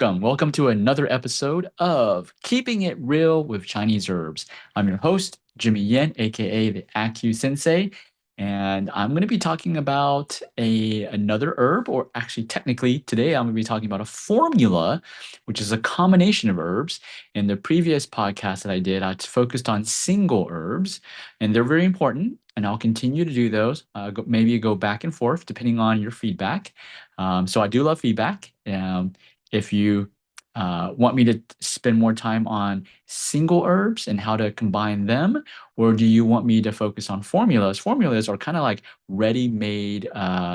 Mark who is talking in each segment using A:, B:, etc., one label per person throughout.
A: Welcome to another episode of Keeping It Real with Chinese Herbs. I'm your host, Jimmy Yen, aka the AcuSensei, and I'm going to be talking about another herb, or actually, technically, today I'm going to be talking about a formula, which is a combination of herbs. In the previous podcast that I did, I focused on single herbs, and they're very important, and I'll continue to do those. Maybe go back and forth depending on your feedback. So I do love feedback. If you want me to spend more time on single herbs and how to combine them, or do you want me to focus on formulas? Formulas are kind of like ready-made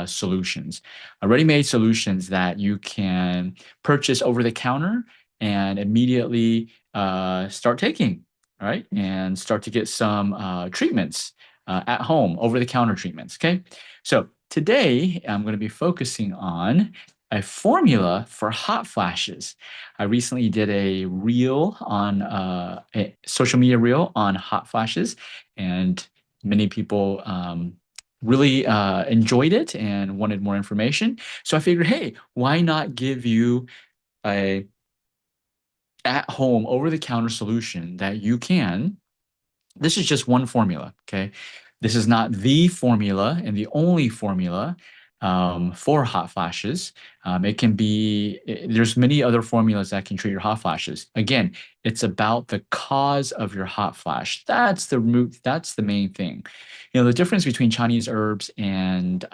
A: solutions, ready-made solutions that you can purchase over the counter and immediately start taking, right? And start to get some treatments at home, over-the-counter treatments, okay? So today I'm going to be focusing on a formula for hot flashes. I recently did a reel on a social media reel on hot flashes, and many people really enjoyed it and wanted more information. So I figured, hey, why not give you a at-home, over-the-counter solution that you can. This is just one formula, okay? This is not the formula and the only formula for hot flashes. There's many other formulas that can treat your hot flashes. Again, it's about the cause of your hot flash. That's the main thing. The difference between Chinese herbs and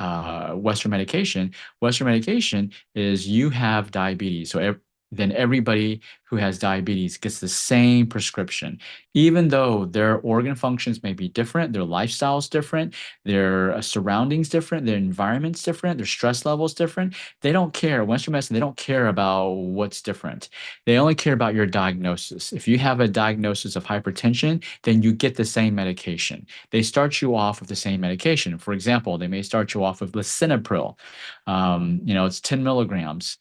A: Western medication. Western medication is you have diabetes, so then everybody who has diabetes gets the same prescription, even though their organ functions may be different, their lifestyle's different, their surroundings different, their environment's different, their stress level's different. They don't care. Western medicine, they don't care about what's different. They only care about your diagnosis. If you have a diagnosis of hypertension, then you get the same medication. They start you off with the same medication. For example, they may start you off with lisinopril. It's 10 milligrams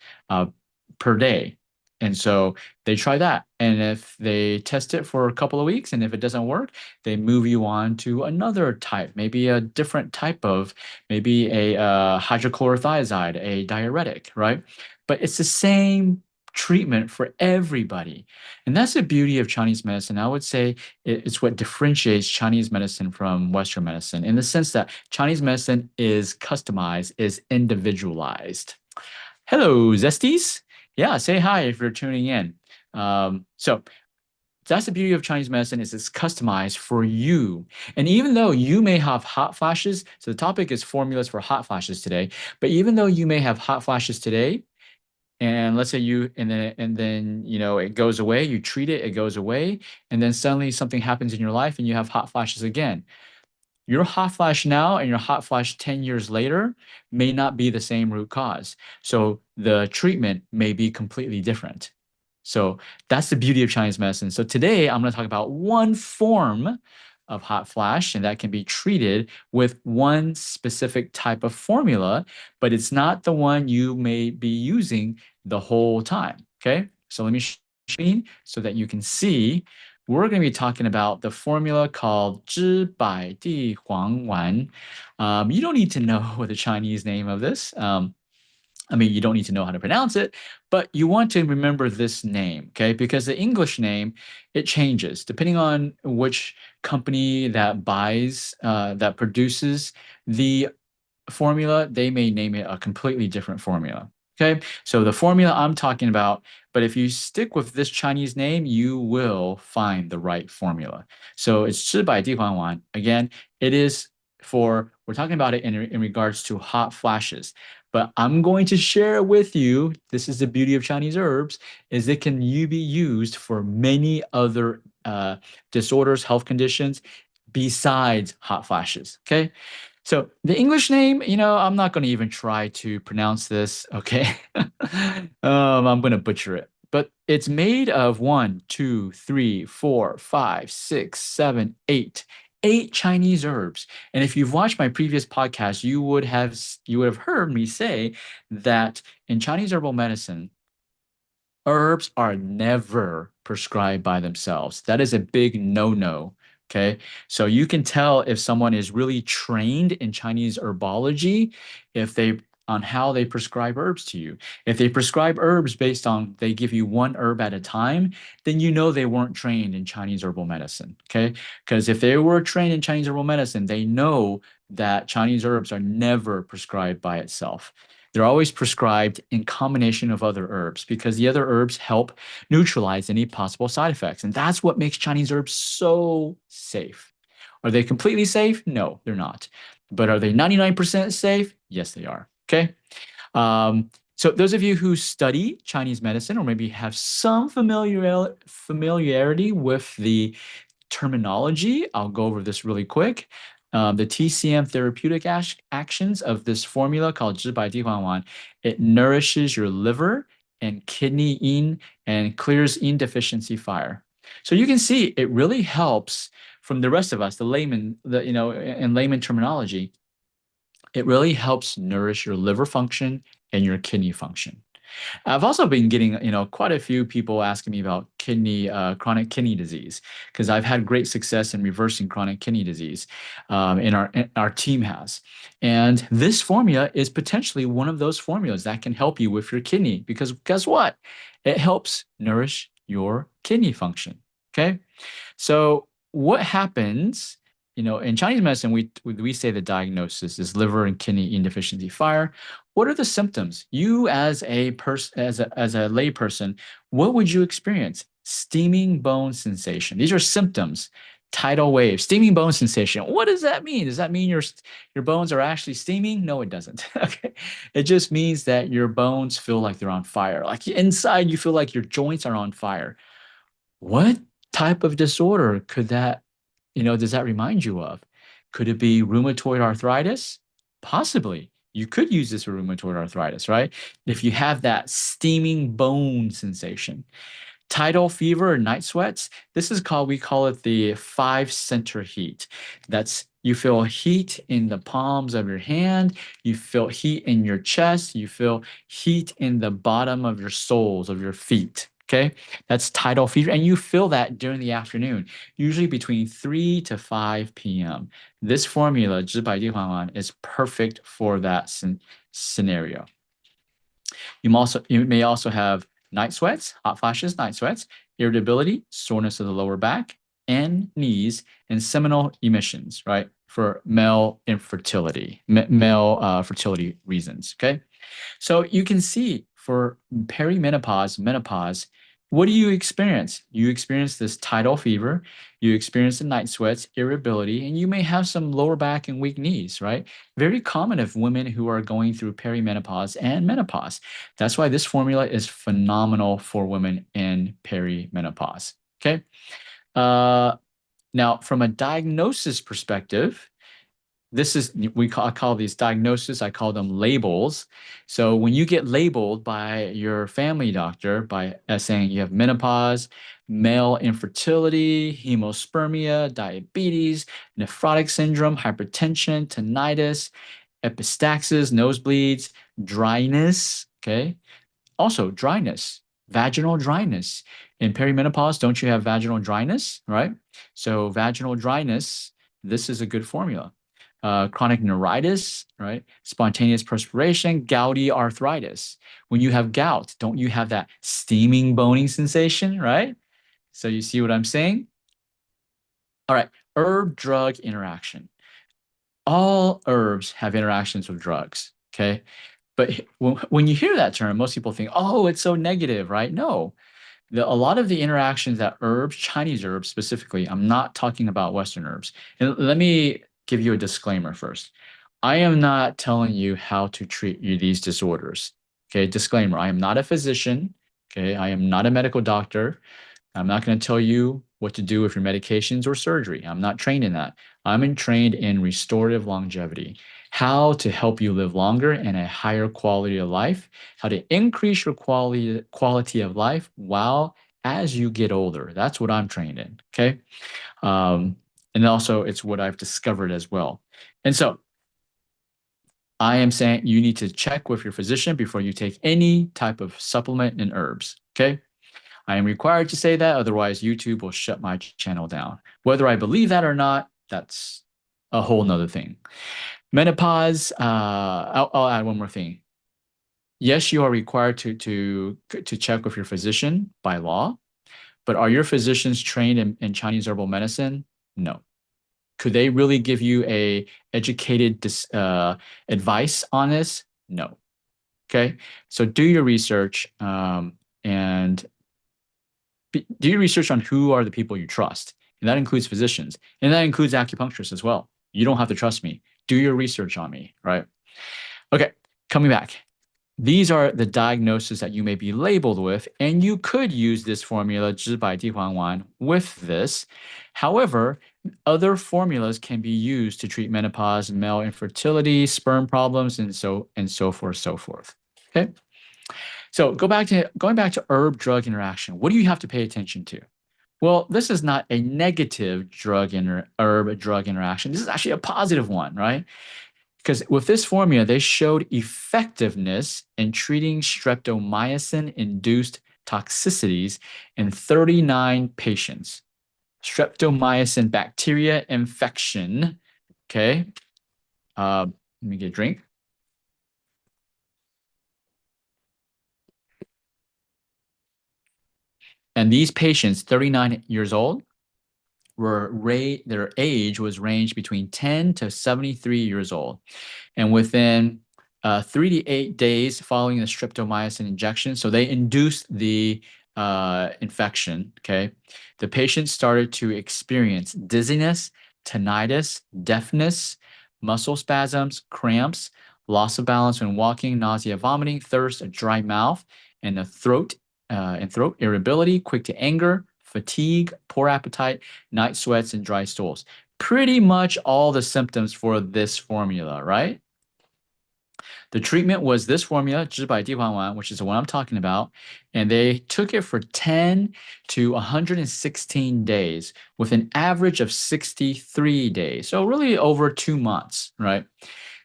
A: per day. And so they try that. And if they test it for a couple of weeks, and if it doesn't work, they move you on to another type, maybe a different type of, maybe a hydrochlorothiazide, a diuretic, right? But it's the same treatment for everybody. And that's the beauty of Chinese medicine. I would say it's what differentiates Chinese medicine from Western medicine, in the sense that Chinese medicine is customized, is individualized. Hello, Zesties. Yeah, say hi if you're tuning in. So that's the beauty of Chinese medicine, is it's customized for you. And even though you may have hot flashes, so the topic is formulas for hot flashes today, but even though you may have hot flashes today, and let's say then it goes away, you treat it, it goes away, and then suddenly something happens in your life and you have hot flashes again. Your hot flash now and your hot flash 10 years later may not be the same root cause. So the treatment may be completely different. So that's the beauty of Chinese medicine. So today I'm going to talk about one form of hot flash, and that can be treated with one specific type of formula, but it's not the one you may be using the whole time. Okay, so let me show you so that you can see. We're going to be talking about the formula called Zhi Bai Huang Wan. You don't need to know the Chinese name of this. You don't need to know how to pronounce it, but you want to remember this name, okay? Because the English name, it changes depending on which company that produces the formula. They may name it a completely different formula. Okay, so the formula I'm talking about, but if you stick with this Chinese name, you will find the right formula. So it's 吃百地黄丸. Again, we're talking about it in regards to hot flashes, but I'm going to share with you, this is the beauty of Chinese herbs, is it can be used for many other disorders, health conditions, besides hot flashes, okay? So the English name, I'm not going to even try to pronounce this, okay? I'm going to butcher it. But it's made of 1, 2, 3, 4, 5, 6, 7, 8 Chinese herbs. And if you've watched my previous podcast, you would have heard me say that in Chinese herbal medicine, herbs are never prescribed by themselves. That is a big no-no. Okay, so you can tell if someone is really trained in Chinese herbology if they on how they prescribe herbs to you. If they prescribe herbs based on they give you one herb at a time, then you know they weren't trained in Chinese herbal medicine. Okay. Because if they were trained in Chinese herbal medicine, they know that Chinese herbs are never prescribed by itself. They're always prescribed in combination of other herbs because the other herbs help neutralize any possible side effects. And that's what makes Chinese herbs so safe. Are they completely safe? No, they're not. But are they 99% safe? Yes, they are. Okay. So those of you who study Chinese medicine or maybe have some familiarity with the terminology, I'll go over this really quick. The TCM therapeutic actions of this formula called Zhi Bai Di Huang, it nourishes your liver and kidney yin and clears yin deficiency fire. So you can see it really helps from the rest of us, the layman, in layman terminology, it really helps nourish your liver function and your kidney function. I've also been getting, quite a few people asking me about chronic kidney disease, because I've had great success in reversing chronic kidney disease, our team has. And this formula is potentially one of those formulas that can help you with your kidney, because guess what? It helps nourish your kidney function. Okay. So what happens, in Chinese medicine, we say the diagnosis is liver and kidney insufficiency fire. What are the symptoms? You as a person, as a lay person, what would you experience? Steaming bone sensation. These are symptoms. Tidal wave, steaming bone sensation. What does that mean? Does that mean your bones are actually steaming? No, it doesn't. Okay. It just means that your bones feel like they're on fire. Like inside, you feel like your joints are on fire. What type of disorder could that, does that remind you of? Could it be rheumatoid arthritis? Possibly. You could use this for rheumatoid arthritis, right? If you have that steaming bone sensation. Tidal fever or night sweats, this is called, we call it the five center heat. That's, you feel heat in the palms of your hand, you feel heat in your chest, you feel heat in the bottom of your soles of your feet. Okay, that's tidal fever, and you feel that during the afternoon, usually between 3 to 5 p.m. This formula, 直百地黄丸, is perfect for that scenario. You may also have night sweats, hot flashes, night sweats, irritability, soreness of the lower back and knees, and seminal emissions, right? For male infertility, male fertility reasons, okay? So you can see for perimenopause, menopause, what do you experience? You experience this tidal fever, you experience the night sweats, irritability, and you may have some lower back and weak knees, right? Very common of women who are going through perimenopause and menopause. That's why this formula is phenomenal for women in perimenopause, okay? Now, from a diagnosis perspective, I call these diagnoses, I call them labels. So when you get labeled by your family doctor by saying you have menopause, male infertility, hemospermia, diabetes, nephrotic syndrome, hypertension, tinnitus, epistaxis, nosebleeds, dryness, okay? Also dryness, vaginal dryness. In perimenopause, don't you have vaginal dryness, right? So vaginal dryness, this is a good formula. Chronic neuritis, right? Spontaneous perspiration, gouty arthritis. When you have gout, don't you have that steaming, boning sensation, right? So you see what I'm saying? All right, herb-drug interaction. All herbs have interactions with drugs, okay? But when you hear that term, most people think, oh, it's so negative, right? No, a lot of the interactions that herbs, Chinese herbs specifically, I'm not talking about Western herbs. And let me give you a disclaimer first. I am not telling you how to treat these disorders. Okay, disclaimer, I am not a physician. Okay, I am not a medical doctor. I'm not going to tell you what to do with your medications or surgery. I'm not trained in that. I'm trained in restorative longevity, how to help you live longer and a higher quality of life, how to increase your quality of life while as you get older. That's what I'm trained in. Okay. And also it's what I've discovered as well. And so I am saying you need to check with your physician before you take any type of supplement and herbs. Okay. I am required to say that, otherwise YouTube will shut my channel down. Whether I believe that or not, that's a whole nother thing. Menopause, I'll add one more thing. Yes, you are required to check with your physician by law, but are your physicians trained in Chinese herbal medicine? No. Could they really give you a educated advice on this? No. Okay. So do your research and do your research on who are the people you trust. And that includes physicians and that includes acupuncturists as well. You don't have to trust me. Do your research on me, right? Okay. Coming back. These are the diagnoses that you may be labeled with, and you could use this formula, Zhi Bai Di Huang Wan, with this. However, other formulas can be used to treat menopause, male infertility, sperm problems, and so forth, so forth. Okay. So going back to herb drug interaction. What do you have to pay attention to? Well, this is not a negative herb drug interaction. This is actually a positive one, right? Because with this formula, they showed effectiveness in treating streptomycin-induced toxicities in 39 patients. Streptomycin bacteria infection. Okay. Let me get a drink. And these patients, 39 years old, their age was ranged between 10 to 73 years old. And within 3 to 8 days following the streptomycin injection, so they induced the infection, okay, the patient started to experience dizziness, tinnitus, deafness, muscle spasms, cramps, loss of balance when walking, nausea, vomiting, thirst, a dry mouth, and throat irritability, quick to anger, fatigue, poor appetite, night sweats, and dry stools. Pretty much all the symptoms for this formula, right? The treatment was this formula, 治百地黄丸, which is the one I'm talking about, and they took it for 10 to 116 days with an average of 63 days. So really over 2 months, right?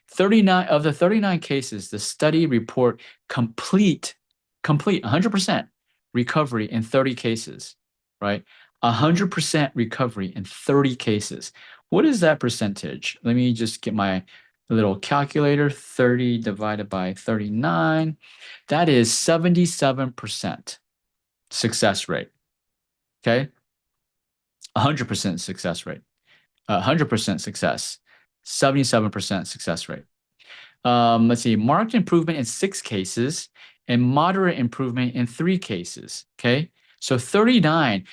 A: 39 of the 39 cases, the study report complete 100% recovery in 30 cases, right? 100% recovery in 30 cases. What is that percentage? Let me just get my little calculator. 30 divided by 39. That is 77% success rate. Okay. 100% success rate. 100% success. 77% success rate. Let's see, marked improvement in 6 cases and moderate improvement in 3 cases. Okay. So 39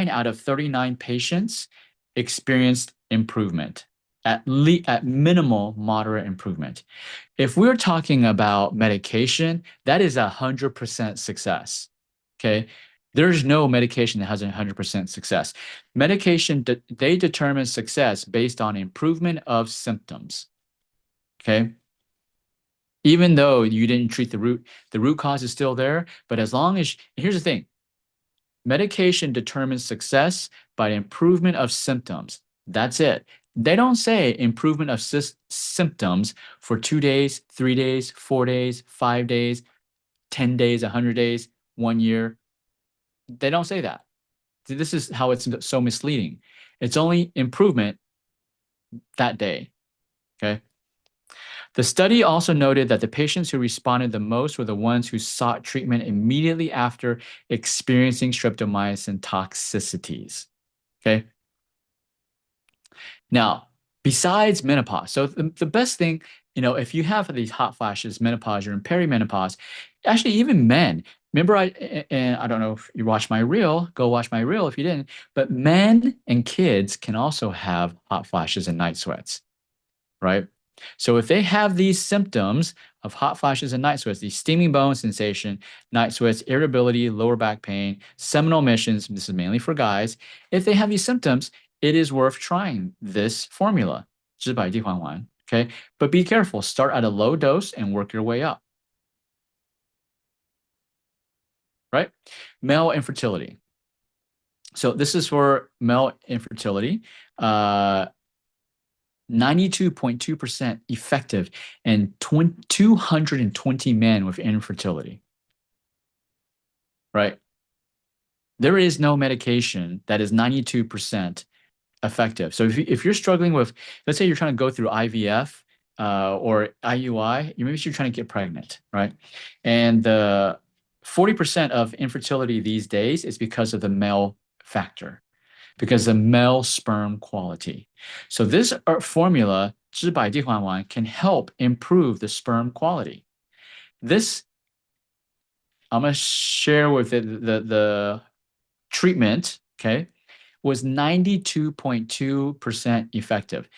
A: out of 39 patients experienced improvement, at minimal moderate improvement. If we're talking about medication, that is 100% success. Okay. There's no medication that has 100% success. Medication, they determine success based on improvement of symptoms. Okay. Even though you didn't treat the root cause is still there. But as long as, here's the thing, medication determines success by improvement of symptoms. That's it. They don't say improvement of symptoms for 2 days, 3 days, 4 days, 5 days, 10 days, 100 days, 1 year. They don't say that. This is how it's so misleading. It's only improvement that day. Okay. The study also noted that the patients who responded the most were the ones who sought treatment immediately after experiencing streptomycin toxicities. Okay. Now, besides menopause, so the best thing, if you have these hot flashes, menopause, you're in perimenopause, actually even men, remember and I don't know if you watched my reel, go watch my reel if you didn't, but men and kids can also have hot flashes and night sweats, right? So if they have these symptoms of hot flashes and night sweats, these steaming bone sensation, night sweats, irritability, lower back pain, seminal emissions, this is mainly for guys, if they have these symptoms, it is worth trying this formula, 治百地黄丸, okay? But be careful, start at a low dose and work your way up, right? Male infertility. So this is for male infertility. 92.2% effective in 220 men with infertility, right? There is no medication that is 92% effective. So if you're struggling with, let's say you're trying to go through IVF or IUI, maybe you're trying to get pregnant, right? And the 40% of infertility these days is because of the male factor, because the male sperm quality. So this formula, 知百地黄丸, can help improve the sperm quality. This, I'm going to share with it the treatment, okay, was 92.2% effective.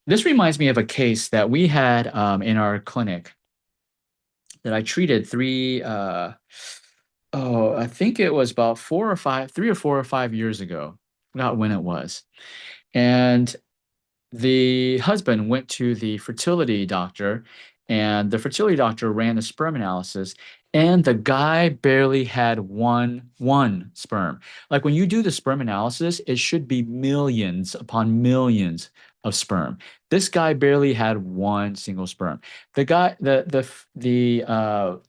A: This reminds me of a case that we had in our clinic that I treated I think it was about 3 or 4 or 5 years ago. Forgot when it was. And the husband went to the fertility doctor, and the fertility doctor ran the sperm analysis, and the guy barely had one sperm. Like when you do the sperm analysis, it should be millions upon millions of sperm. This guy barely had one single sperm. The guy, the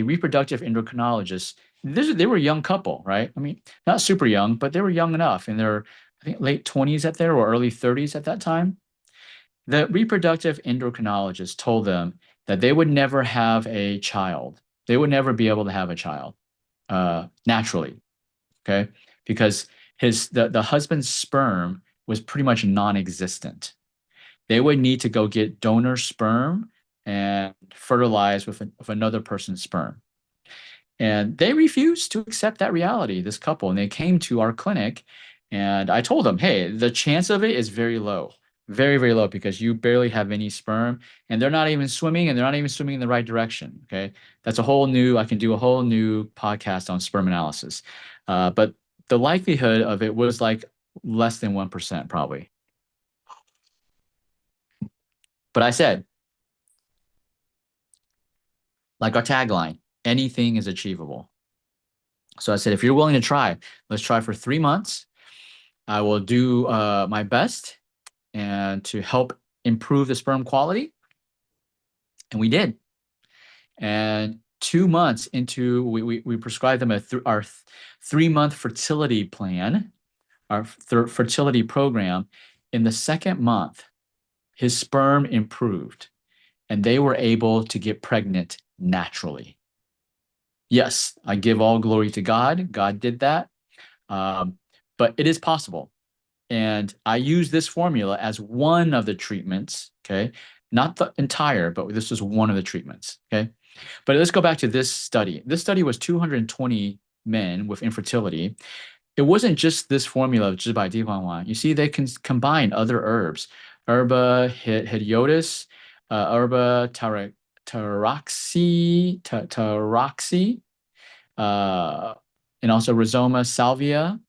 A: reproductive endocrinologist, they were a young couple, right? I mean, not super young, but they were young enough in their, I think, late 20s at there or early 30s at that time. The reproductive endocrinologist told them that they would never have a child. They would never be able to have a child naturally, okay? Because the husband's sperm was pretty much non-existent. They would need to go get donor sperm and fertilize with another person's sperm. And they refused to accept that reality, this couple. And they came to our clinic, and I told them, hey, the chance of it is very low, very, very low, because you barely have any sperm, and they're not even swimming, and they're not even swimming in the right direction. Okay. That's I can do a whole new podcast on sperm analysis. But the likelihood of it was like less than 1%, probably. But I said, like our tagline, anything is achievable. So I said, if you're willing to try, let's try for 3 months. I will do my best and to help improve the sperm quality. And we did. And 2 months into, we prescribed them our 3-month fertility plan, our fertility program. In the second month, his sperm improved and they were able to get pregnant naturally. Yes, I give all glory to God. God did that. But it is possible. And I use this formula as one of the treatments, okay? Not the entire, but this is one of the treatments, okay? But let's go back to this study. This study was 220 men with infertility. It wasn't just this formula of Zhi Bai Di Huang Wan. You see, they can combine other herbs, herba hediotis, herba taroxy, and also rhizoma salvia,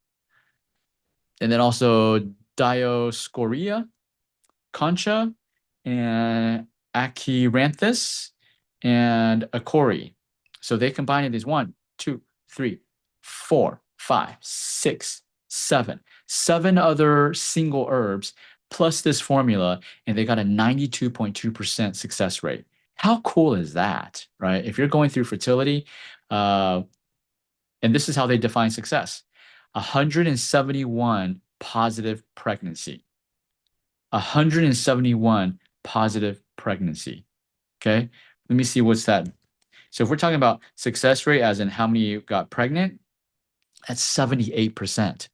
A: and then also Dioscorea, concha, and Acheranthus, and Acori. So they combined these 1, 2, 3, 4, 5, 6, 7, 7 other single herbs plus this formula, and they got a 92.2% success rate. How cool is that, right? If you're going through fertility, and this is how they define success: 171 positive pregnancy. 171 positive pregnancy. Okay. Let me see what's that. So if we're talking about success rate as in how many got pregnant, that's 78%.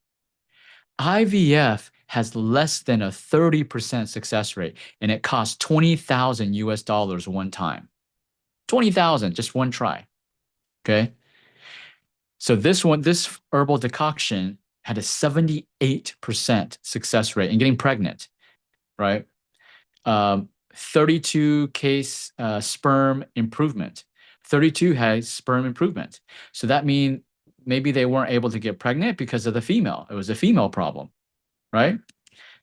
A: IVF has less than a 30% success rate, and it costs 20,000 US dollars one time. 20,000, just one try. Okay. So this herbal decoction had a 78% success rate in getting pregnant, right? 32 case sperm improvement. 32 has sperm improvement. So that means maybe they weren't able to get pregnant because of the female. It was a female problem, right?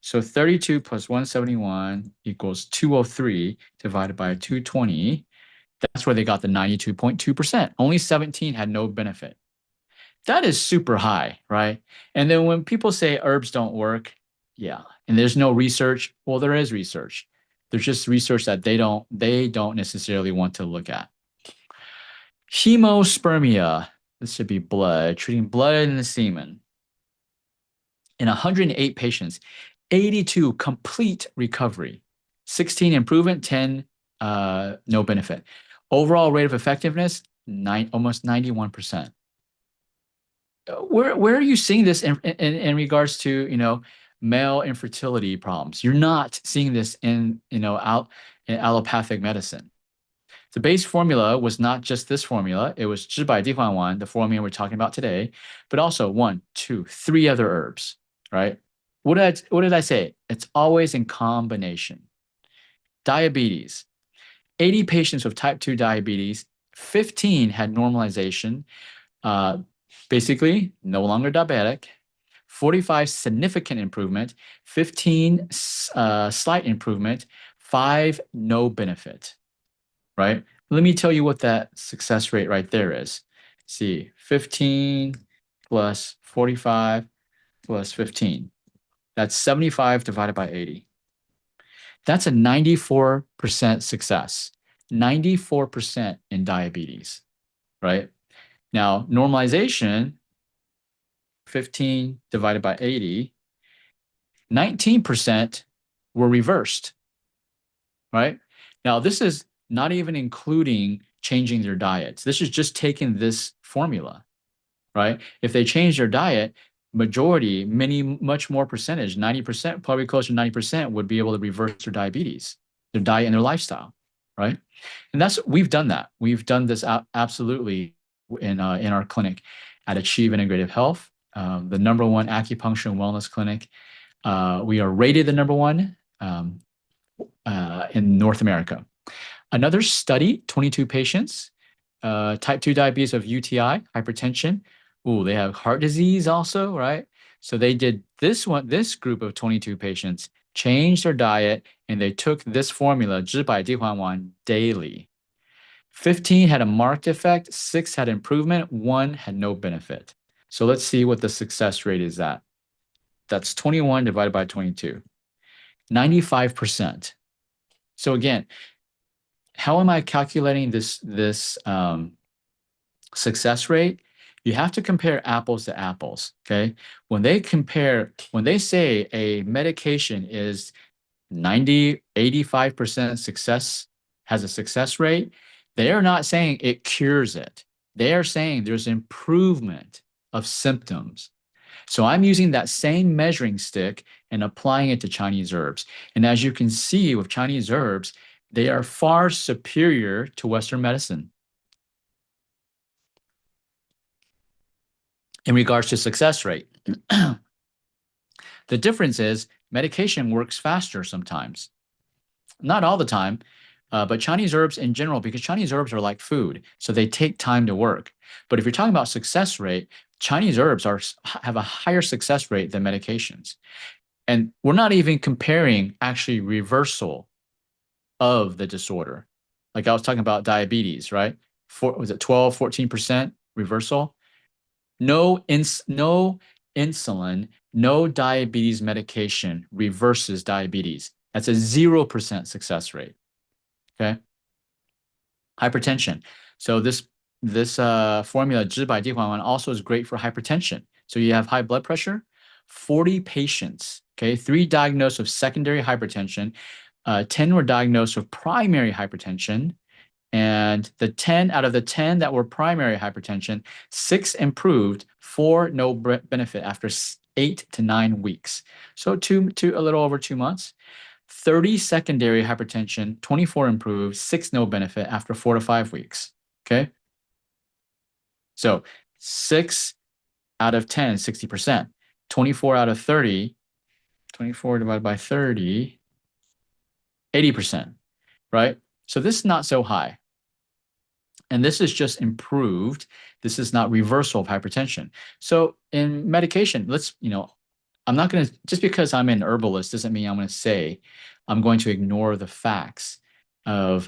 A: So 32 plus 171 equals 203 divided by 220. That's where they got the 92.2%. Only 17 had no benefit. That is super high, right? And then when people say herbs don't work, yeah, and there's no research, well, there is research. There's just research that they don't necessarily want to look at. Hemospermia, this should be blood, treating blood in the semen. In 108 patients, 82 complete recovery. 16 improvement, 10 no benefit. Overall rate of effectiveness, almost 91%. Where are you seeing this in regards to, male infertility problems? You're not seeing this in allopathic medicine. The base formula was not just this formula. It was Zhi Bai Di Huang, the formula we're talking about today, but also one, two, three other herbs, right? What did I say? It's always in combination. Diabetes. 80 patients with type 2 diabetes, 15 had normalization, uh, basically no longer diabetic, 45 significant improvement, 15 slight improvement, 5 no benefit, right? Let me tell you what that success rate right there is. See, 15 plus 45 plus 15. That's 75 divided by 80. That's a 94% success. 94% in diabetes, right? Now, normalization, 15 divided by 80, 19% were reversed, right? Now, this is not even including changing their diets. This is just taking this formula, right? If they change their diet, much more percentage, 90%, probably closer to 90% would be able to reverse their diabetes, their diet and their lifestyle, right? And we've done that. We've done this absolutely in our clinic at Achieve Integrative Health, the #1 acupuncture and wellness clinic. We are rated the #1 in North America. Another study, 22 patients, type 2 diabetes of UTI, hypertension. Ooh, they have heart disease also, right? So they did this group of 22 patients changed their diet and they took this formula, Zhi Bai Di Huang, daily. 15 had a marked effect, 6 had improvement, 1 had no benefit. So let's see what the success rate is at. That's 21 divided by 22. 95%. So again, how am I calculating this success rate? You have to compare apples to apples, okay? When they say a medication is 90, 85% success, has a success rate, they are not saying it cures it. They are saying there's improvement of symptoms. So I'm using that same measuring stick and applying it to Chinese herbs. And as you can see with Chinese herbs, they are far superior to Western medicine in regards to success rate. The difference is medication works faster sometimes. Not all the time, but Chinese herbs in general, because Chinese herbs are like food, so they take time to work. But if you're talking about success rate, Chinese herbs have a higher success rate than medications. And we're not even comparing actually reversal of the disorder. Like I was talking about diabetes, right? Was it 12, 14% reversal? No insulin, no diabetes medication reverses diabetes. That's a 0% success rate. Okay. Hypertension. So this formula, Zhi Bai Di Huang, also is great for hypertension. So you have high blood pressure, 40 patients, okay, 3 diagnosed with secondary hypertension, 10 were diagnosed with primary hypertension, and out of the 10 that were primary hypertension, 6 improved, 4 no benefit after 8 to 9 weeks. So a little over 2 months. 30 secondary hypertension, 24 improved, 6 no benefit after 4 to 5 weeks. Okay. So 6 out of 10, 60%. 24 out of 30, 24 divided by 30, 80%, right? So this is not so high. And this is just improved. This is not reversal of hypertension. So in medication, I'm not going to, just because I'm an herbalist doesn't mean I'm going to say I'm going to ignore the facts and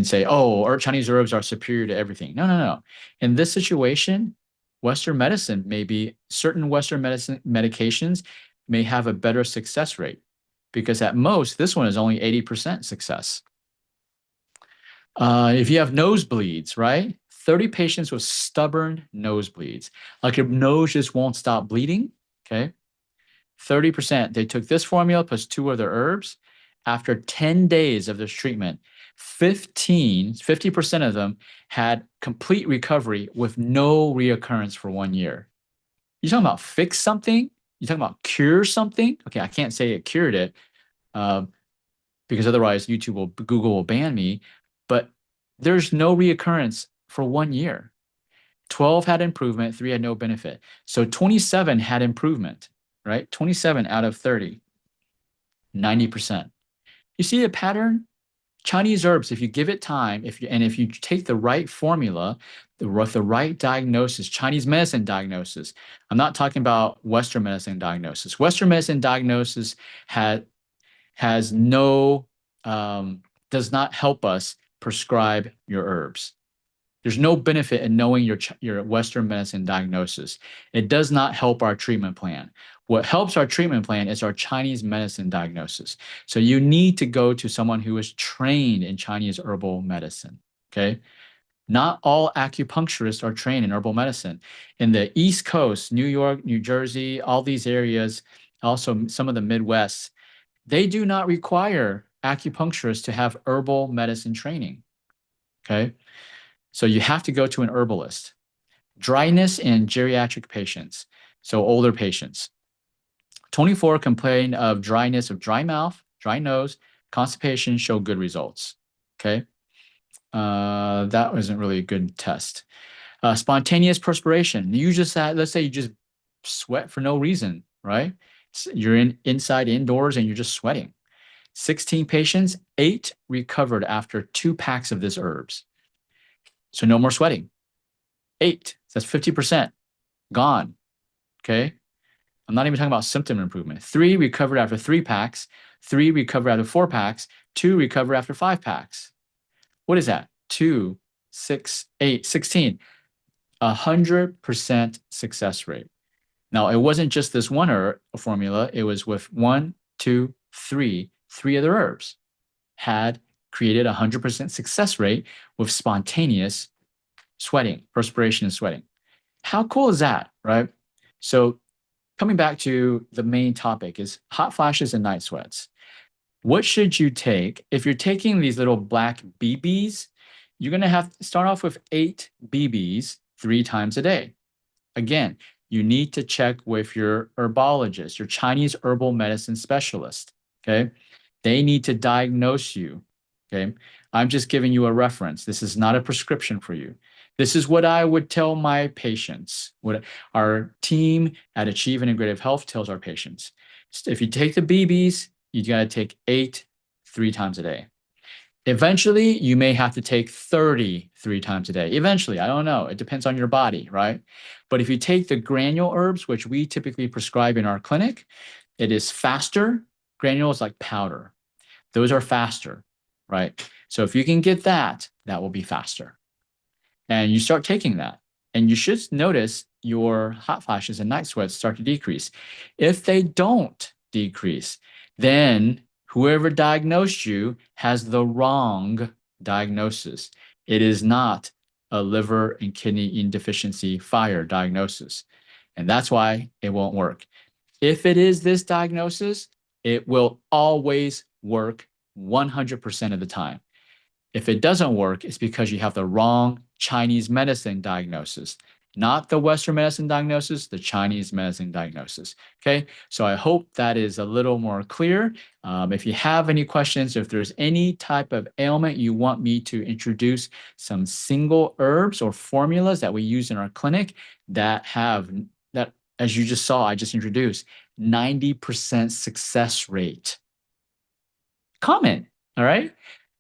A: say, oh, our Chinese herbs are superior to everything. No, no, no. In this situation, certain Western medicine medications may have a better success rate because at most, this one is only 80% success. If you have nosebleeds, right? 30 patients with stubborn nosebleeds, like your nose just won't stop bleeding, okay? 30%, they took this formula plus 2 other herbs, after 10 days of this treatment, 50% of them had complete recovery with no reoccurrence for 1 year. You're talking about fix something? You're talking about cure something? Okay, I can't say it cured it, uh, because otherwise Google will ban me. But there's no reoccurrence for 1 year. 12 had improvement, 3 had no benefit. So 27 had improvement, right? 27 out of 30, 90%. You see a pattern? Chinese herbs, if you give it time, if you take the right formula, the right diagnosis, Chinese medicine diagnosis. I'm not talking about Western medicine diagnosis. Western medicine diagnosis has no does not help us prescribe your herbs. There's no benefit in knowing your Western medicine diagnosis. It does not help our treatment plan. What helps our treatment plan is our Chinese medicine diagnosis. So you need to go to someone who is trained in Chinese herbal medicine. Okay. Not all acupuncturists are trained in herbal medicine. In the East Coast, New York, New Jersey, all these areas, also some of the Midwest, they do not require acupuncturists to have herbal medicine training. Okay. So you have to go to an herbalist. Dryness in geriatric patients, so older patients. 24 complain of dryness of dry mouth, dry nose, constipation, show good results. Okay. That wasn't really a good test. Spontaneous perspiration. You just let's say you just sweat for no reason, right? You're inside indoors and you're just sweating. 16 patients, 8 recovered after 2 packs of this herbs. So no more sweating. 8, that's 50% gone. Okay. I'm not even talking about symptom improvement. 3 recovered after 3 packs, 3 recovered after 4 packs, 2 recovered after 5 packs. What is that? 2, 6, 8, 16. 100% success rate. Now, it wasn't just this one formula. It was with 1, 2, 3 other herbs had created 100% success rate with spontaneous sweating, perspiration and sweating. How cool is that, right? So coming back to the main topic is hot flashes and night sweats. What should you take? If you're taking these little black BBs, you're going to have to start off with 8 BBs 3 times a day. Again, you need to check with your herbologist, your Chinese herbal medicine specialist, okay? They need to diagnose you, okay? I'm just giving you a reference. This is not a prescription for you. This is what I would tell my patients, what our team at Achieve Integrative Health tells our patients. If you take the BBs, you got to take 8 3 times a day. Eventually, you may have to take 30 3 times a day. Eventually, I don't know. It depends on your body, right? But if you take the granule herbs, which we typically prescribe in our clinic, it is faster. Granule is like powder. Those are faster, right? So if you can get that, that will be faster. And you start taking that. And you should notice your hot flashes and night sweats start to decrease. If they don't decrease, then whoever diagnosed you has the wrong diagnosis. It is not a liver and kidney deficiency fire diagnosis. And that's why it won't work. If it is this diagnosis, it will always work 100% of the time. If it doesn't work, it's because you have the wrong Chinese medicine diagnosis, not the Western medicine diagnosis, the Chinese medicine diagnosis. Okay, so I hope that is a little more clear. If you have any questions, if there's any type of ailment you want me to introduce some single herbs or formulas that we use in our clinic that have, that, as you just saw, I just introduced, 90% success rate. Comment, all right?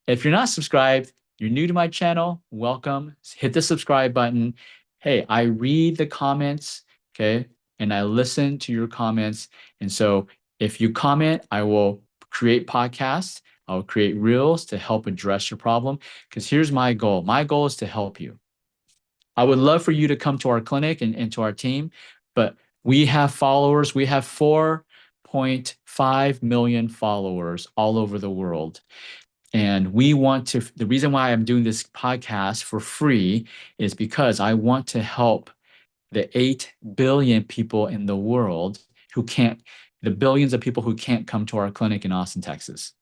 A: If you're not subscribed, you're new to my channel, welcome. Hit the subscribe button. Hey, I read the comments, okay? And I listen to your comments. And so if you comment, I will create podcasts. I'll create reels to help address your problem. Because here's my goal. My goal is to help you. I would love for you to come to our clinic and to our team, but we have followers. We have 4.5 million followers all over the world. And we want to, the reason why I'm doing this podcast for free is because I want to help the 8 billion people in the world who can't, the billions of people who can't come to our clinic in Austin, Texas.